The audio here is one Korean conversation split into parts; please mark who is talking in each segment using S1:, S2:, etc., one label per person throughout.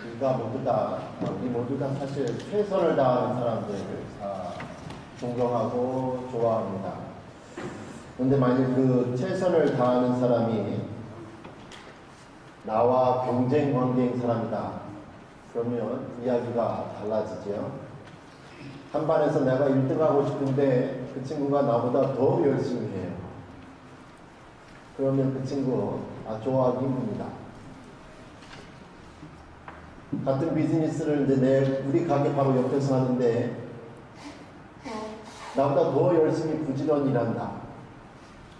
S1: 우리 모두 다 사실 최선을 다하는 사람들을 존경하고 좋아합니다. 그런데 만약 그 최선을 다하는 사람이 나와 경쟁 관계인 사람이다. 그러면 이야기가 달라지죠. 한 반에서 내가 1등하고 싶은데 그 친구가 나보다 더 열심히 해요. 그러면 그 친구 좋아하기 힘듭니다. 같은 비즈니스를 이제 우리 가게 바로 옆에서 하는데 나보다 더 열심히 부지런히 일한다.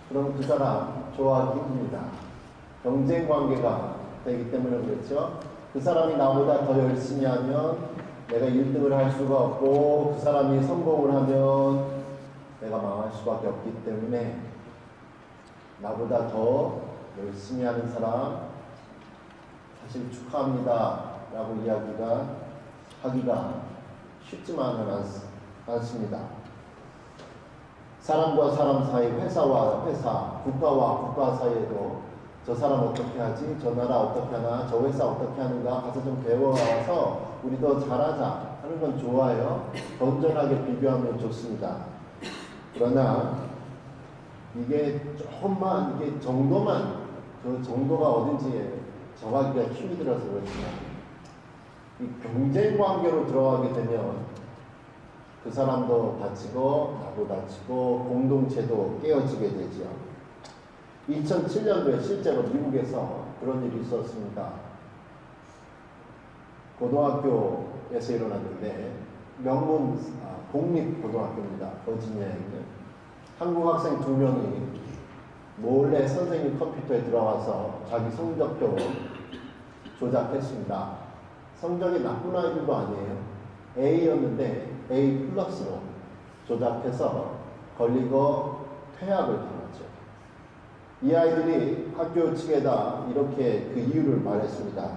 S1: 그럼 그 사람 좋아하기 힘듭니다. 경쟁 관계가 되기 때문에 그렇죠. 그 사람이 나보다 더 열심히 하면 내가 1등을 할 수가 없고 그 사람이 성공을 하면 내가 망할 수밖에 없기 때문에 나보다 더 열심히 하는 사람 사실 축하합니다 라고 하기가 쉽지만은 않습니다. 사람과 사람 사이, 회사와 회사, 국가와 국가 사이에도 저 사람 어떻게 하지? 저 나라 어떻게 하나? 저 회사 어떻게 하는가? 가서 좀 배워와서 우리도 잘하자 하는 건 좋아요. 건전하게 비교하면 좋습니다. 그러나 이게 정도만 그 정도가 어딘지 정하기가 힘이 들어서 그렇지만 이 경쟁 관계로 들어가게 되면 그 사람도 다치고 나도 다치고 공동체도 깨어지게 되죠. 2007년도에 실제로 미국에서 그런 일이 있었습니다. 고등학교에서 일어났는데 명문 공립고등학교입니다. 버지니아에 있는 한국 학생 2명이 몰래 선생님 컴퓨터에 들어와서 자기 성적표 조작했습니다. 성적이 나쁜 아이들도 아니에요. A였는데 A 플러스로 조작해서 걸리고 퇴학을 당했죠. 이 아이들이 학교 측에다 이렇게 그 이유를 말했습니다.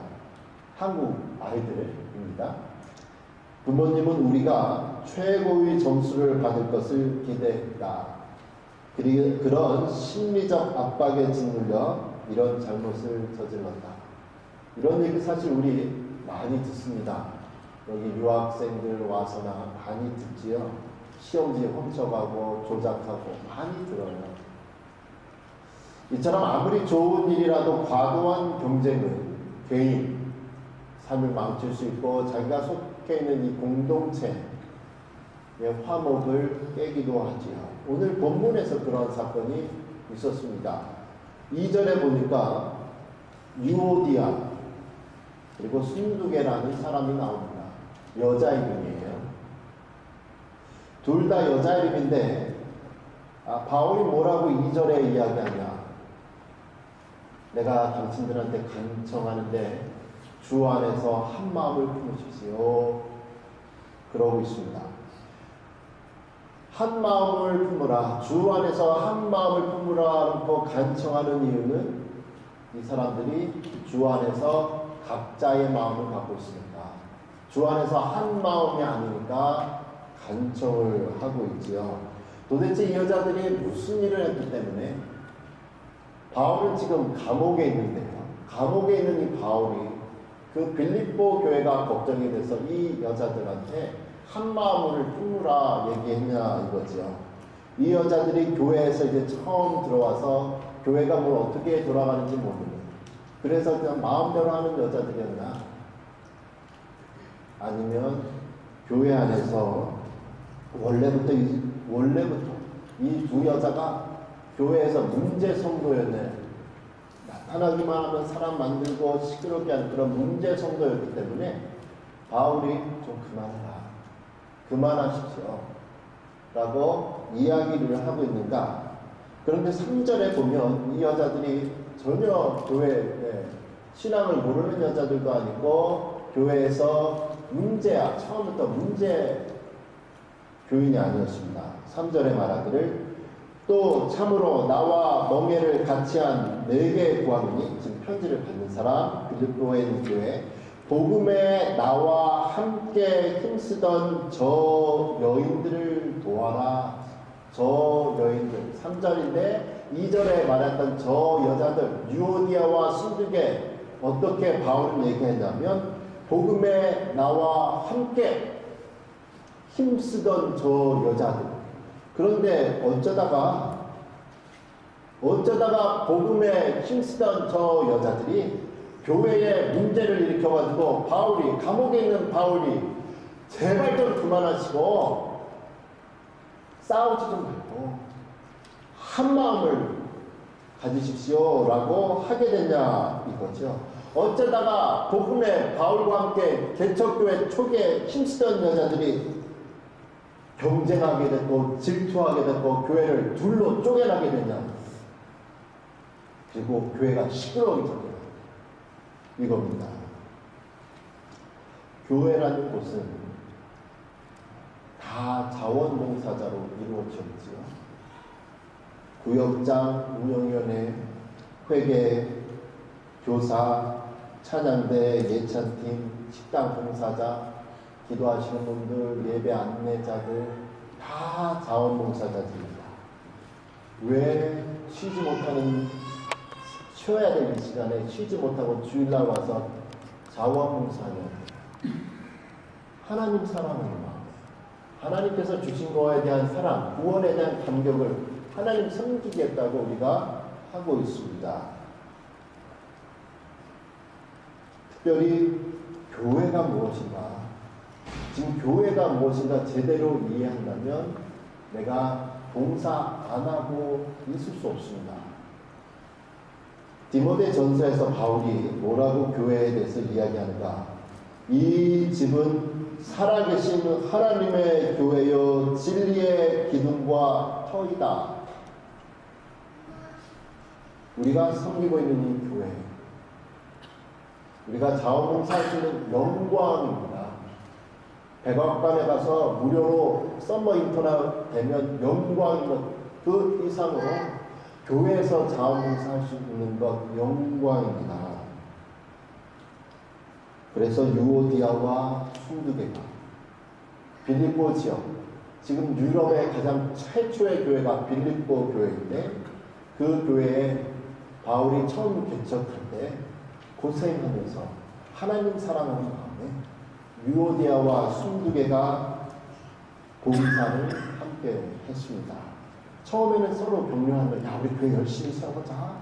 S1: 한국 아이들입니다. 부모님은 우리가 최고의 점수를 받을 것을 기대했다. 그런 심리적 압박에 짓눌려 이런 잘못을 저질렀다. 이런 얘기 사실 우리 많이 듣습니다. 여기 유학생들 와서나 많이 듣지요. 시험지 훔쳐가고 조작하고 많이 들어요. 이처럼 아무리 좋은 일이라도 과도한 경쟁은 개인 삶을 망칠 수 있고 자기가 속해 있는 이 공동체의 화목을 깨기도 하지요. 오늘 본문에서 그런 사건이 있었습니다. 2절에 보니까 유오디아 그리고 순두개라는 사람이 나옵니다. 여자 이름이에요. 둘 다 여자 이름인데 바울이 뭐라고 2절에 이야기하냐. 내가 당신들한테 간청하는데 주 안에서 한 마음을 품으십시오. 그러고 있습니다. 한 마음을 품으라. 주 안에서 한 마음을 품으라고 간청하는 이유는 이 사람들이 주 안에서 각자의 마음을 갖고 있습니다. 주 안에서 한 마음이 아니니까 간청을 하고 있지요. 도대체 이 여자들이 무슨 일을 했기 때문에 바울은 지금 감옥에 있는데요. 감옥에 있는 이 바울이 그 빌립보 교회가 걱정이 돼서 이 여자들한테 한 마음을 품으라 얘기했냐 이거죠. 이 여자들이 교회에서 이제 처음 들어와서 교회가 뭘 어떻게 돌아가는지 모르는 그래서 그냥 마음대로 하는 여자들이었나? 아니면 교회 안에서 원래부터 이 두 여자가 교회에서 문제 성도였네. 나타나기만 하면 사람 만들고 시끄럽게 하는 그런 문제 성도였기 때문에 바울이 좀 그만하십시오 라고 이야기를 하고 있는가. 그런데 3절에 보면 이 여자들이 전혀 교회에 신앙을 모르는 여자들도 아니고 교회에서 처음부터 문제 교인이 아니었습니다. 3절에 말하기를 또 참으로 나와 멍에를 같이 한 4개의 구하노니 지금 편지를 받는 사람 빌립보에 있는 교회 복음에 나와 함께 힘쓰던 저 여인들을 도와라. 저 여인들 3절인데 2절에 말했던 저 여자들 유오디아와 순두개 어떻게 바울은 얘기했냐면 복음에 나와 함께 힘쓰던 저 여자들. 그런데 어쩌다가 복음에 힘쓰던 저 여자들이 교회에 문제를 일으켜가지고 감옥에 있는 바울이 제발 좀 그만하시고 싸우지 좀 말고 한 마음을 가지십시오라고 하게 됐냐 이거죠. 어쩌다가 복음에 바울과 함께 개척교회 초기에 힘쓰던 여자들이 경쟁하게 됐고 질투하게 됐고 교회를 둘로 쪼개나게 됐냐. 그리고 교회가 시끄러우기 전에 이겁니다. 교회라는 곳은 다 자원봉사자로 이루어졌지요. 구역장, 운영위원회, 회계, 교사, 찬양대, 예찬팀, 식당 봉사자, 기도하시는 분들, 예배 안내자들 다 자원봉사자들입니다. 왜 쉬어야 될 이 시간에 쉬지 못하고 주일날 와서 자원봉사하냐. 하나님 사랑하는 마음, 하나님께서 주신 거에 대한 사랑, 구원에 대한 감격을 하나님 섬기겠다고 우리가 하고 있습니다. 특별히 교회가 무엇인가, 지금 교회가 무엇인가 제대로 이해한다면 내가 봉사 안 하고 있을 수 없습니다. 디모데 전서에서 바울이 뭐라고 교회에 대해서 이야기하는가? 이 집은 살아계신 하나님의 교회요 진리의 기둥과 터이다. 우리가 섬기고 있는 이 교회, 우리가 자원봉사할 수 있는 영광입니다. 백악관에 가서 무료로 썸머 인터넷 되면 영광인 것, 그 이상으로 교회에서 자원봉사할 수 있는 것 영광입니다. 그래서 유오디아와 순두개가 빌립보 지역, 지금 유럽의 가장 최초의 교회가 빌립보 교회인데 그 교회에 바울이 처음 개척할 때 고생하면서 하나님 사랑하는 마음에 유오디아와 순두개가 봉사를 함께 했습니다. 처음에는 서로 격려한 거예요. 야, 우리 교회 열심히 세워보자.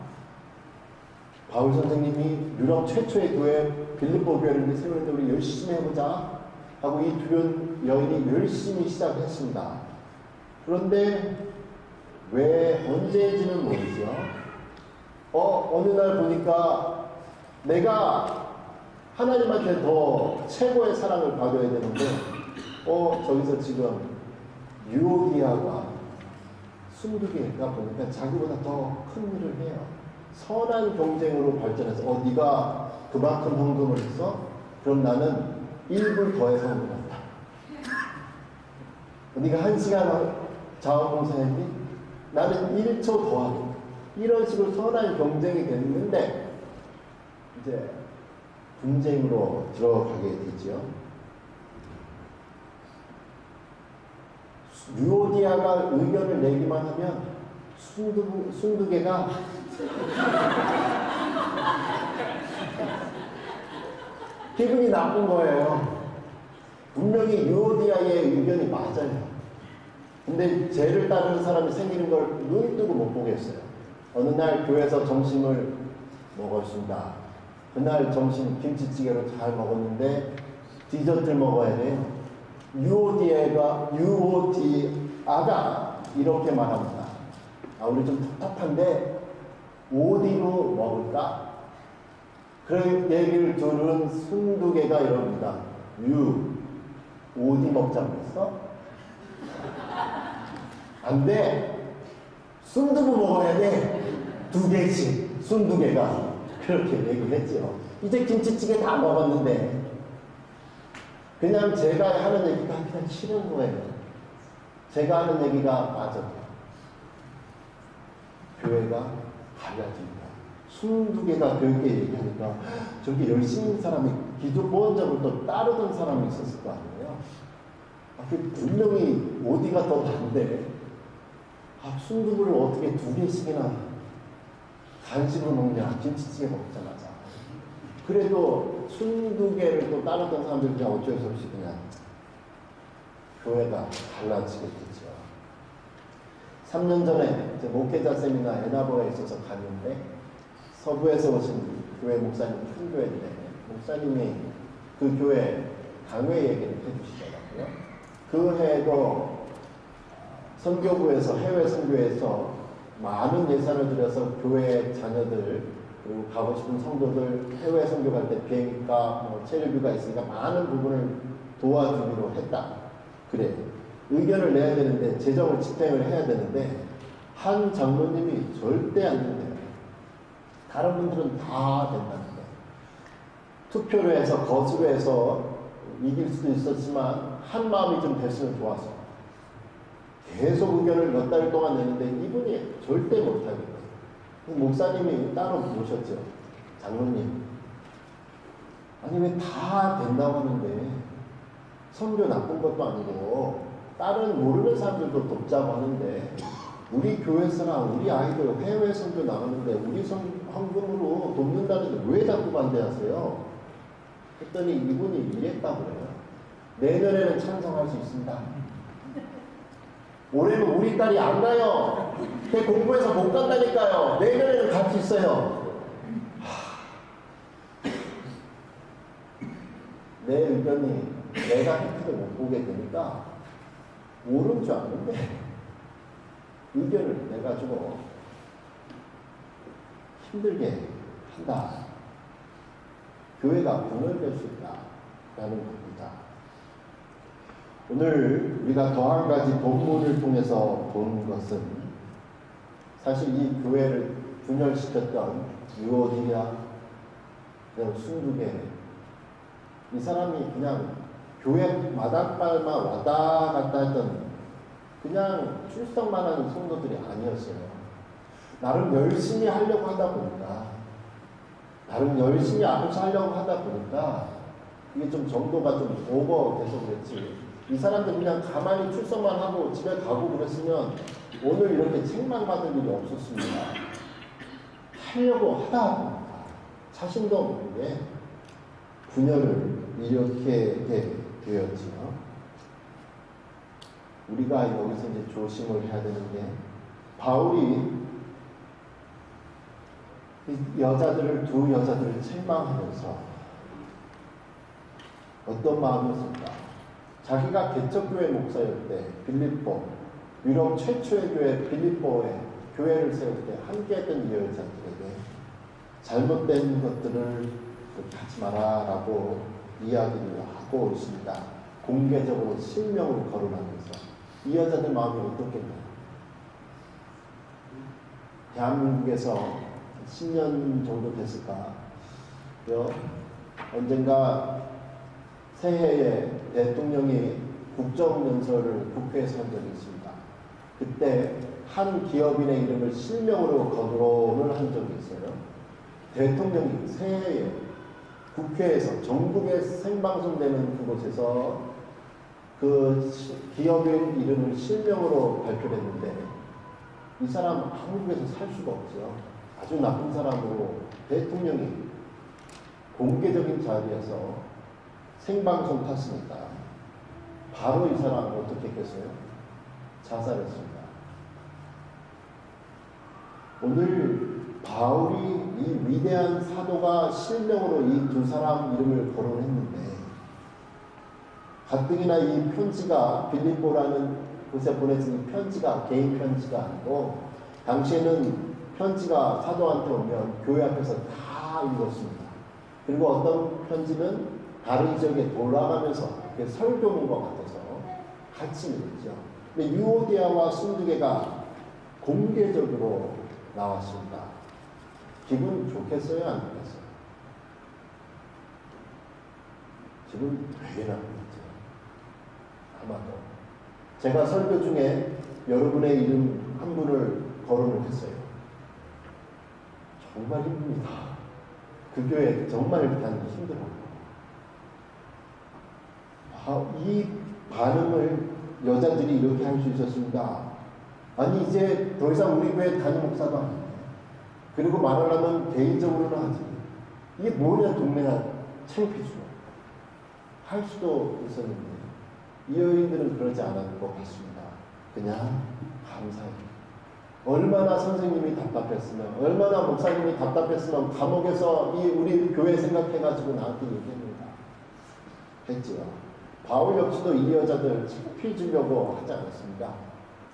S1: 바울 선생님이 유럽 최초의 교회 빌립보 교회를 세우는데 우리 열심히 해보자 하고 이 두 여인이 열심히 시작했습니다. 그런데 왜 언제인지는 모르죠. 어느 날 보니까 내가 하나님한테 더 최고의 사랑을 받아야 되는데 저기서 지금 유오디아가 순두개가 보니까 자기보다 더 큰 일을 해요. 선한 경쟁으로 발전해서 네가 그만큼 헌금을 했어? 그럼 나는 1불 더해서 헌금한다. 네가 1시간 자원봉사했니? 나는 1초 더하겠다. 이런 식으로 선한 경쟁이 됐는데 이제 분쟁으로 들어가게 되죠. 유오디아가 의견을 내기만 하면 순두개가 기분이 나쁜 거예요. 분명히 유오디아의 의견이 맞아요. 근데 죄를 따르는 사람이 생기는 걸 눈 뜨고 못 보겠어요. 어느 날 교회에서 점심을 먹었습니다. 그날 점심 김치찌개로 잘 먹었는데 디저트를 먹어야 돼요. 유오디아가 이렇게 말합니다. 우리 좀 답답한데 오디로 먹을까? 그 얘기를 들은 순두개가 이럽니다. 오디 먹자고 했어? 안 돼. 순두부 먹어야 돼. 2개씩 순두개가 그렇게 얘기했죠. 이제 김치찌개 다 먹었는데 그냥 제가 하는 얘기가 그냥 싫은 거예요. 제가 하는 얘기가 맞아요. 교회가 갈라집니다. 순두개가 그렇게 얘기하니까 저렇게 열심히 있는 사람이 기도 보원자를 또 따르던 사람이 있었을 거 아니에요. 분명히 어디가 더 난데 순두부를 어떻게 2개씩이나 간식으로 먹냐. 김치찌개 먹자마자 그래도 순두개를 또 따랐던 사람들이 그냥 어쩔 수 없이 그냥 교회가 갈라지게 됐죠. 3년 전에 목회자 세미나 애나버에 있어서 갔는데 서부에서 오신 교회 목사님, 큰 교회인데 목사님이 그 교회 강회 얘기를 해주시더라고요. 그 해에도 선교부에서, 해외 선교에서 많은 예산을 들여서 교회 자녀들 그리고 가고 싶은 성도들 해외 선교 갈 때 비행기가 체류비가 있으니까 많은 부분을 도와주기로 했다. 그래, 의견을 내야 되는데 재정을 집행을 해야 되는데 한 장로님이 절대 안 된대요. 다른 분들은 다 된다는데 투표를 해서 거수를 해서 이길 수도 있었지만 한 마음이 좀 됐으면 좋았어. 계속 의견을 몇 달 동안 내는데 이분이 절대 못하겠어요. 목사님이 따로 모셨죠. 장로님, 아니 왜 다 된다고 하는데 선교 나쁜 것도 아니고 다른 모르는 사람들도 돕자고 하는데 우리 교회에서나 우리 아이들 해외 선교 나가는데 우리 헌금으로 돕는다는데 왜 자꾸 반대하세요? 했더니 이분이 이랬다고 그래요. 내년에는 찬성할 수 있습니다. 올해는 우리 딸이 안 가요. 걔 공부해서 못 간다니까요. 내년에는 갈 수 있어요. 내 의견이 내가 히트를 못 보게 되니까 옳은 줄 아는데 의견을 내가지고 힘들게 한다. 교회가 분열될 수 있다라는 겁니다. 오늘 우리가 더 한 가지 본문을 통해서 본 것은 사실 이 교회를 분열시켰던 유오디아, 순두개 이 사람이 그냥 교회 마당발만 왔다 갔다 했던 그냥 출석만 하는 성도들이 아니었어요. 나름 열심히 하려고 하다 보니까 나름 열심히 앞에서 하려고 하다 보니까 이게 좀 정도가 좀 오버돼서 그랬지. 이 사람들 그냥 가만히 출석만 하고 집에 가고 그랬으면 오늘 이렇게 책망받을 일이 없었습니다. 하려고 하다 보니까 자신도 모르게 분열을 일으키게 되었지요. 우리가 여기서 이제 조심을 해야 되는 게 바울이 두 여자들을 책망하면서 어떤 마음이었을까? 자기가 개척교회 목사일 때 빌립보, 유럽 최초의 교회 빌립보에 교회를 세울 때 함께했던 이 여자들에게 잘못된 것들을 하지 마라라고 이야기를 하고 있습니다. 공개적으로 실명을 거론하면서 이 여자들 마음이 어떻겠나요? 대한민국에서 10년 정도 됐을까? 언젠가 새해에 대통령이 국정연설을 국회에서 한 적이 있습니다. 그때 한 기업인의 이름을 실명으로 거론을 한 적이 있어요. 대통령이 새해에 국회에서 전국에 생방송되는 그곳에서 그 기업인 이름을 실명으로 발표를 했는데 이 사람 한국에서 살 수가 없어요. 아주 나쁜 사람으로 대통령이 공개적인 자리에서 생방송 탔으니까 바로 이 사람은 어떻게 했겠어요? 자살했습니다. 오늘 바울이 이 위대한 사도가 실명으로 이 두 사람 이름을 거론했는데 가뜩이나 이 편지가 빌립보라는 곳에 보내진 편지가 개인 편지가 아니고 당시에는 편지가 사도한테 오면 교회 앞에서 다 읽었습니다. 그리고 어떤 편지는 다른 지역에 돌아가면서 설교문 것 같아서 같이 읽죠. 근데 유오디아와 순두개가 공개적으로 나왔습니다. 기분 좋겠어요? 안 좋겠어요? 기분 되게 나쁘겠죠. 아마도. 제가 설교 중에 여러분의 이름 한 분을 거론을 했어요. 정말 힘듭니다. 그 교회 정말 다니기 힘들어요. 이 반응을 여자들이 이렇게 할 수 있었습니다. 아니 이제 더 이상 우리 교회 담임 목사도 아닌데 그리고 말하려면 개인적으로는 하지 이게 뭐냐 동네가 창피주고 할 수도 있었는데 이 여인들은 그러지 않았을 것 같습니다. 그냥 감사해요. 얼마나 선생님이 답답했으면, 얼마나 목사님이 답답했으면 감옥에서 이 우리 교회 생각해가지고 나한테 얘기합니다. 했지요. 바울 역시도 이 여자들 창피 주려고 하지 않았습니다.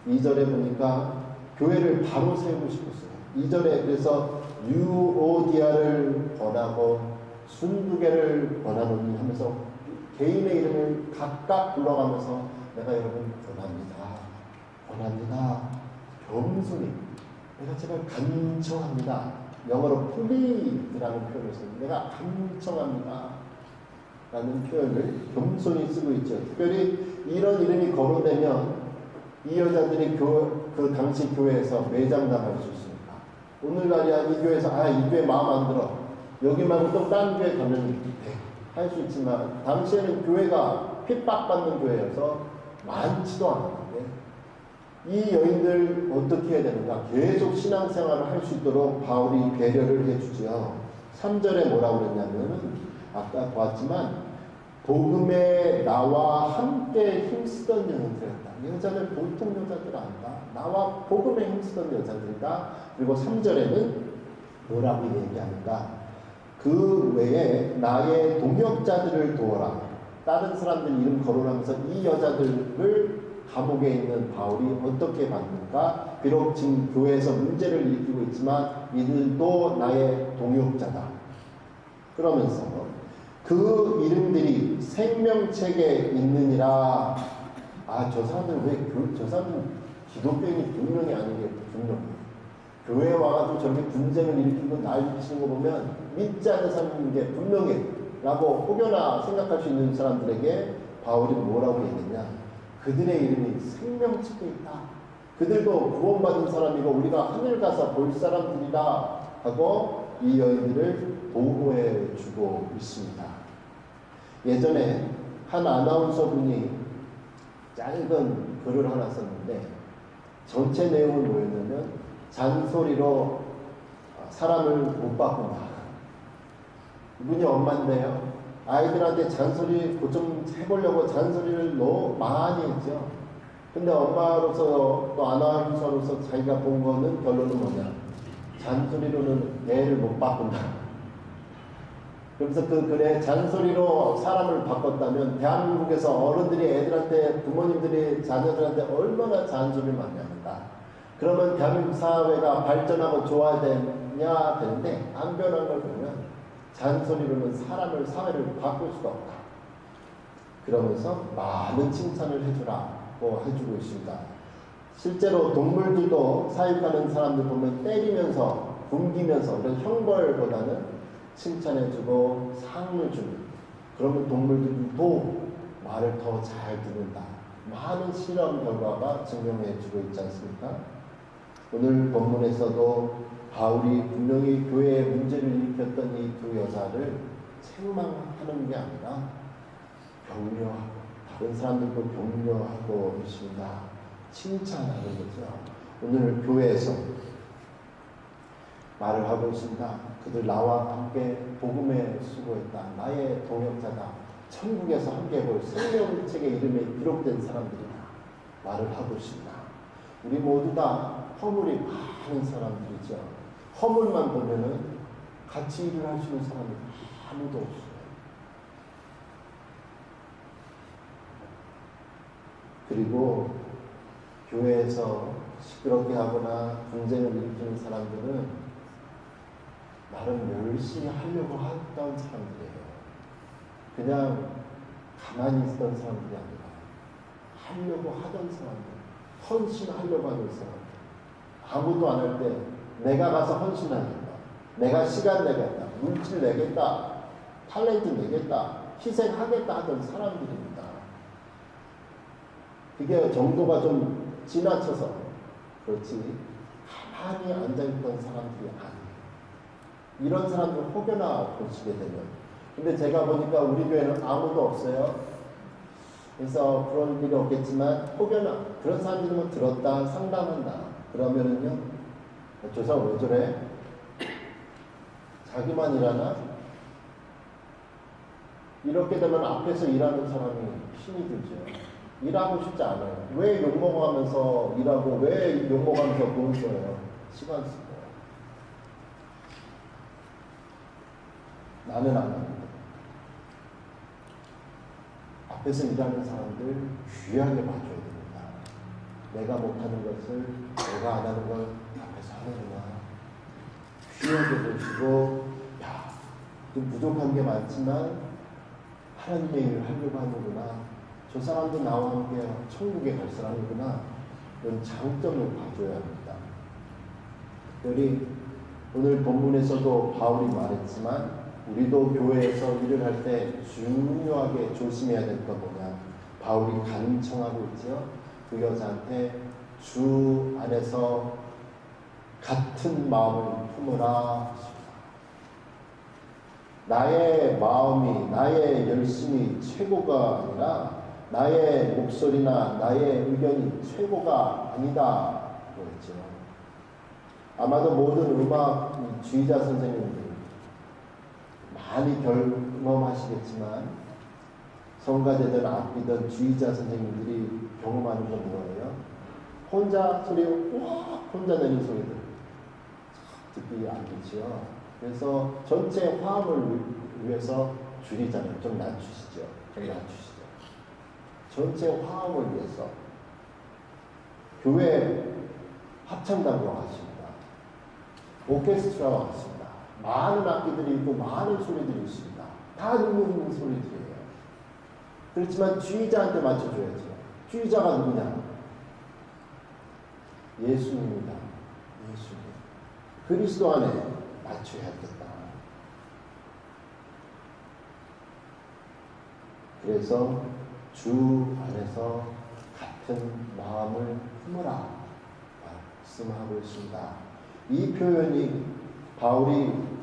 S1: 2절에 보니까 교회를 바로 세우고 싶었어요. 2절에 그래서 유오디아를 권하고 순두개를 권하노니 하면서 개인의 이름을 각각 불러가면서 내가 여러분 권합니다. 겸손히 내가 제발 간청합니다. 영어로 please라는 표현을 써요. 내가 간청합니다 라는 표현을 겸손히 쓰고 있죠. 특별히 이런 이름이 거론되면 이 여자들이 그 당시 교회에서 매장당할 수 있습니다. 오늘날이야 이 교회에서 이 교회 마음 안 들어 여기 말고 또 다른 교회 가면 할 수 있지만 당시에는 교회가 핍박받는 교회여서 많지도 않았는데 이 여인들 어떻게 해야 되는가? 계속 신앙생활을 할 수 있도록 바울이 배려를 해주지요. 3절에 뭐라고 그랬냐면 아까 보았지만 복음에 나와 함께 힘쓰던 여자들이었다. 이 여자는 보통 여자들 아니다. 나와 복음에 힘쓰던 여자들이다. 그리고 3절에는 뭐라고 얘기하는가? 그 외에 나의 동역자들을 도와라. 다른 사람들 이름 거론하면서 이 여자들을 감옥에 있는 바울이 어떻게 받는가? 비록 지금 교회에서 문제를 일으키고 있지만 이들도 나의 동역자다. 그러면서 그 이름들이 생명책에 있느니라. 저 사람들 저 사람들 기독교인이 분명히 아닌 게 분명해요. 교회에 와가지고 저렇게 분쟁을 일으키고 난리치는 거 보면 믿지 않는 사람인 게 분명해 라고 혹여나 생각할 수 있는 사람들에게 바울이 뭐라고 얘기했냐? 그들의 이름이 생명책에 있다. 그들도 구원받은 사람이고 우리가 하늘 가서 볼 사람들이다 하고 이 여인들을 보호해 주고 있습니다. 예전에 한 아나운서 분이 짧은 글을 하나 썼는데 전체 내용은 뭐였냐면 잔소리로 사람을 못 바꾼다. 이분이 엄마인데요. 아이들한테 잔소리 좀 해보려고 잔소리를 너무 많이 했죠. 근데 엄마로서 또 아나운서로서 자기가 본 거는 결론은 뭐냐? 잔소리로는 애를 못 바꾼다. 그래서 그 글에 잔소리로 사람을 바꿨다면 대한민국에서 어른들이 애들한테 부모님들이 자녀들한테 얼마나 잔소리를 많이 합니까? 그러면 대한민국 사회가 발전하고 좋아야 되는데 안 변한 걸 보면 잔소리로는 사회를 바꿀 수가 없다. 그러면서 많은 칭찬을 해주라고 해주고 있습니다. 실제로 동물들도 사육하는 사람들 보면 때리면서 굶기면서 이런 형벌보다는 칭찬해주고 상을 주는 그러면 동물들도 말을 더 잘 듣는다. 많은 실험 결과가 증명해주고 있지 않습니까? 오늘 본문에서도 바울이 분명히 교회에 문제를 일으켰던 이 두 여자를 책망하는 게 아니라 격려하고 다른 사람들도 격려하고 있습니다. 칭찬하는 거죠. 오늘 교회에서 말을 하고 있습니다. 그들 나와 함께 복음에 수고했다. 나의 동역자다. 천국에서 함께 볼 생명책의 이름에 기록된 사람들이다. 말을 하고 있습니다. 우리 모두 다 허물이 많은 사람들이죠. 허물만 보면은 같이 일을 할 수 있는 사람이 아무도 없어요. 그리고 교회에서 시끄럽게 하거나 분쟁을 일으키는 사람들은 나름 열심히 하려고 했던 사람들이에요. 그냥 가만히 있었던 사람들이 아니라 하려고 하던 사람들, 헌신하려고 하는 사람들. 아무도 안 할 때 내가 가서 헌신하겠다. 내가 시간 내겠다. 물질 내겠다. 탤런트 내겠다. 희생하겠다 하던 사람들입니다. 그게 정도가 좀 지나쳐서 그렇지 가만히 앉아있던 사람들이 아니에요. 이런 사람들 혹여나 보시게 되면 근데 제가 보니까 우리 교회는 아무도 없어요. 그래서 그런 일이 없겠지만 혹여나 그런 사람들은 들었다 상담한다 그러면은요 저 사람 왜 저래? 자기만 일하나? 이렇게 되면 앞에서 일하는 사람이 힘이 들죠. 일하고 싶지 않아요. 왜 욕먹으면서 일하고 왜 욕먹으면서 돈 써요? 시간 쓰고. 나는 안 합니다. 앞에서 일하는 사람들 귀하게 봐줘야 됩니다. 내가 못하는 것을 내가 안 하는 걸 앞에서 하는구나. 귀하게 보시고, 야, 좀 부족한 게 많지만 하나님의 일을 하려고 하는구나. 저 사람도 나와 함께 천국에 갈 사람이구나. 이런 장점을 봐줘야 합니다. 특별히 오늘 본문에서도 바울이 말했지만 우리도 교회에서 일을 할 때 중요하게 조심해야 될 건 뭐냐. 바울이 간청하고 있죠. 그 여자한테 주 안에서 같은 마음을 품으라. 나의 마음이, 나의 열심이 최고가 아니라 나의 목소리나 나의 의견이 최고가 아니다. 그랬죠. 아마도 모든 음악주의자 선생님들 많이 경험하시겠지만 성가대든 악기든 주의자 선생님들이 경험하는 건 뭐예요? 혼자 소리, 와! 혼자 내는 소리들 듣기 안 좋지요. 그래서 전체 화음을 위해서 줄이잖아요. 좀 낮추시죠. 좀 낮추시죠. 전체 화음을 위해서 교회 합창단과 같습니다. 오케스트라와 같습니다. 많은 악기들이 있고 많은 소리들이 있습니다. 다 있는 소리들이에요. 그렇지만 주의자한테 맞춰줘야죠. 주의자가 누구냐? 예수님이다. 예수님. 그리스도 안에 맞춰야겠다. 그래서 주 안에서 같은 마음을 품으라 말씀하고 있습니다. 이 표현이 바울이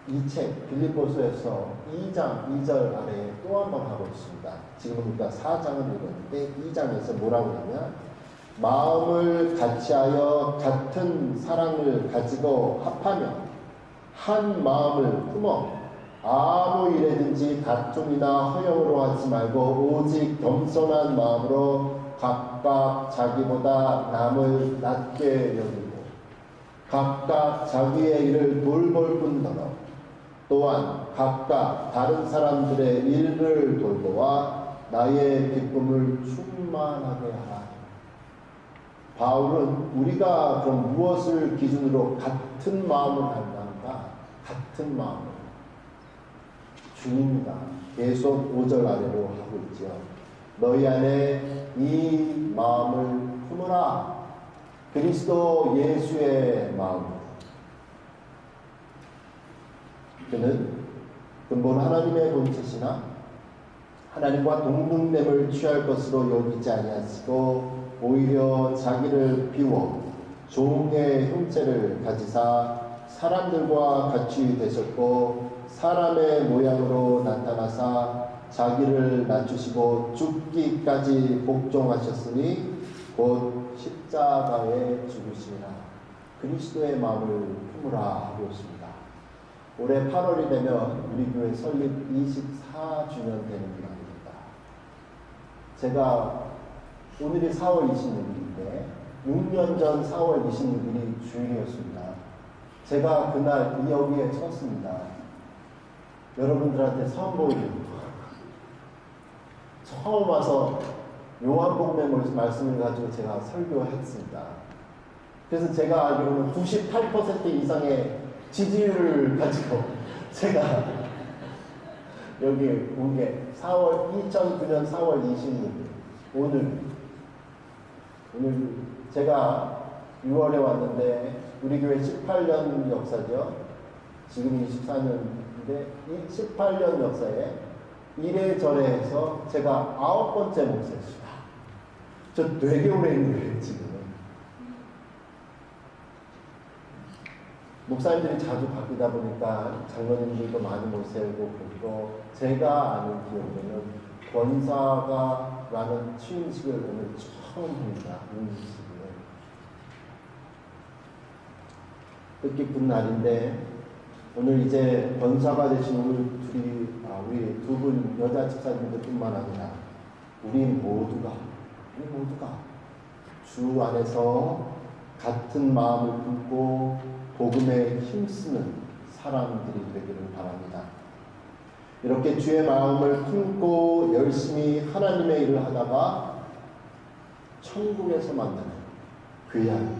S1: 이 책 빌립보서에서 2장 2절 아래에 또 한 번 하고 있습니다. 지금 우리가 4장을 읽었는데 2장에서 뭐라고 하냐? 마음을 같이하여 같은 사랑을 가지고 합하며 한 마음을 품어 아무 일에든지 다툼이나 허영으로 하지 말고 오직 겸손한 마음으로 각각 자기보다 남을 낮게 여기고 각각 자기의 일을 돌볼 뿐더러 또한 각각 다른 사람들의 일을 돌보아 나의 기쁨을 충만하게 하라. 바울은 우리가 그럼 무엇을 기준으로 같은 마음을 한다는가? 같은 마음을 주님이다. 계속 5절 아래로 하고 있죠. 너희 안에 이 마음을 품으라. 그리스도 예수의 마음. 그는 근본 하나님의 본체시나 하나님과 동등됨을 취할 것으로 여기지 아니하시고 오히려 자기를 비워 종의 형체를 가지사 사람들과 같이 되셨고 사람의 모양으로 나타나사 자기를 낮추시고 죽기까지 복종하셨으니 곧 십자가에 죽으시니라. 그리스도의 마음을 품으라 하고 있습니다. 올해 8월이 되면 우리 교회 설립 24주년 되는 기간입니다. 제가 오늘이 4월 26일인데 6년 전 4월 26일이 주일이었습니다. 제가 그날 이 여기에 섰습니다. 여러분들한테 선보이고 처음 와서 요한복음 말씀을 가지고 제가 설교했습니다. 그래서 제가 알기로는 98% 이상의 지지율을 가지고 제가 여기 온 게 2009년 4월 26일 오늘 제가 6월에 왔는데 우리 교회 18년 역사죠. 지금 24년인데 이 18년 역사에 이래저래 해서 제가 9번째 목사였습니다. 저 되게 오래 있는 거예요 지금은. 목사님들이 자주 바뀌다 보니까 장로님들도 많이 못 세우고 그리고 제가 아는 기억으로는 권사가라는 취임식을 오늘 처음 합니다. 취임식을. 뜻깊은 날인데 오늘 이제 권사가 되신 우리 둘이 우리 두 분 여자 집사님들뿐만 아니라 우리 모두가 주 안에서 같은 마음을 품고 복음에 힘쓰는 사람들이 되기를 바랍니다. 이렇게 주의 마음을 품고 열심히 하나님의 일을 하다가 천국에서 만나는 귀한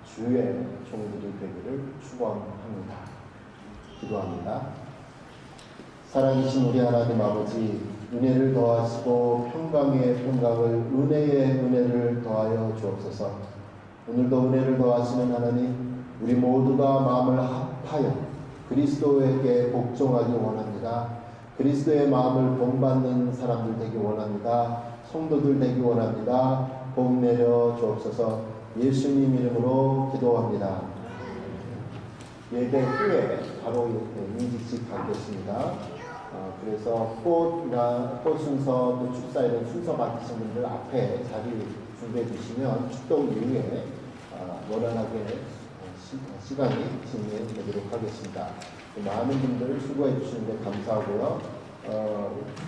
S1: 주의 종들이 되기를 축원합니다. 기도합니다. 살아계신 우리 하나님 아버지, 은혜를 더하시고 평강의 평강을, 은혜의 은혜를 더하여 주옵소서. 오늘도 은혜를 더하시는 하나님, 우리 모두가 마음을 합하여 그리스도에게 복종하기 원합니다. 그리스도의 마음을 본받는 사람들 되기 원합니다. 성도들 되기 원합니다. 복 내려 주옵소서. 예수님 이름으로 기도합니다. 예배 후에 바로 인직식 가겠습니다. 그래서 꽃 순서, 또 축사 이런 순서 맡으신 분들 앞에 자리 준비해 주시면 축도 이후에 원활하게 시간이 진행되도록 하겠습니다. 많은 분들 수고해 주시는데 감사하고요.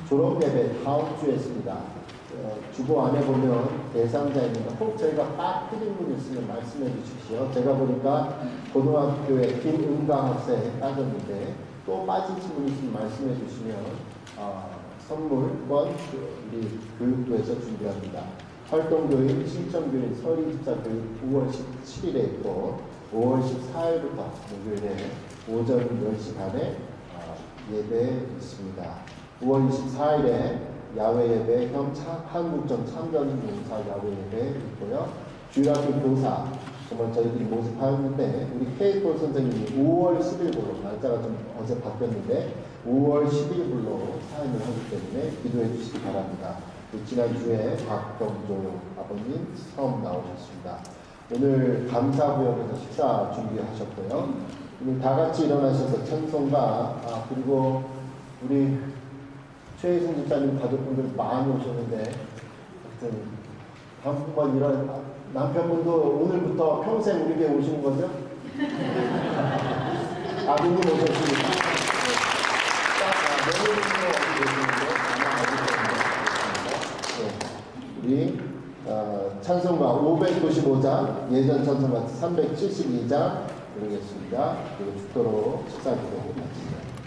S1: 졸업 예배 다음 주에 있습니다. 주보 안에 보면 대상자입니다. 혹 저희가 빠뜨린 분 있으면 말씀해 주십시오. 제가 보니까 고등학교에 김은강 학생 따졌는데 또 빠지신 분 있으면 말씀해 주시면 선물권 우리 교육부에서 준비합니다. 활동교인, 신청교인, 서리집사교육 5월 17일에 있고 5월 14일부터 목요일에 오전 10시 반에 예배 있습니다. 5월 24일에 야외 예배 한국전 참전용사 야외 예배 있고요. 주일학교 교사 정말 저희들이 모집하였는데 우리 케이톨 선생님이 5월 10일부로 날짜가 좀 어제 바뀌었는데 5월 10일부로 사연을 하기 때문에 기도해 주시기 바랍니다. 지난주에 박경조 아버님 처음 나오셨습니다. 오늘 감사구역에서 식사 준비하셨고요. 오늘 다 같이 일어나셔서 찬송가 그리고 우리 최혜승 집사님 가족분들 많이 오셨는데 하여튼 한번 이런 남편분도 오늘부터 평생 우리 게 오시는 거죠? 아버님 오셨습니다. 내년부터 어디 계시는데 아마 어디 계시는데 우리 찬송가 595장 예전 찬송가 372장 드리겠습니다. 그리고 축도로 식사 기도를 마치겠습니다.